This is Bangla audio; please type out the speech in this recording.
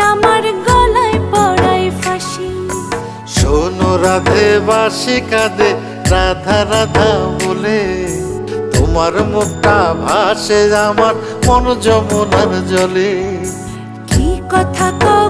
আমার গলায় পড়াই ফাঁসি। শোনো রাধে বাঁশি কাঁদে রাধা রাধা বলে, তোমার মুখটা ভাসে আমার মন যমুনার জলে। কি কথা কও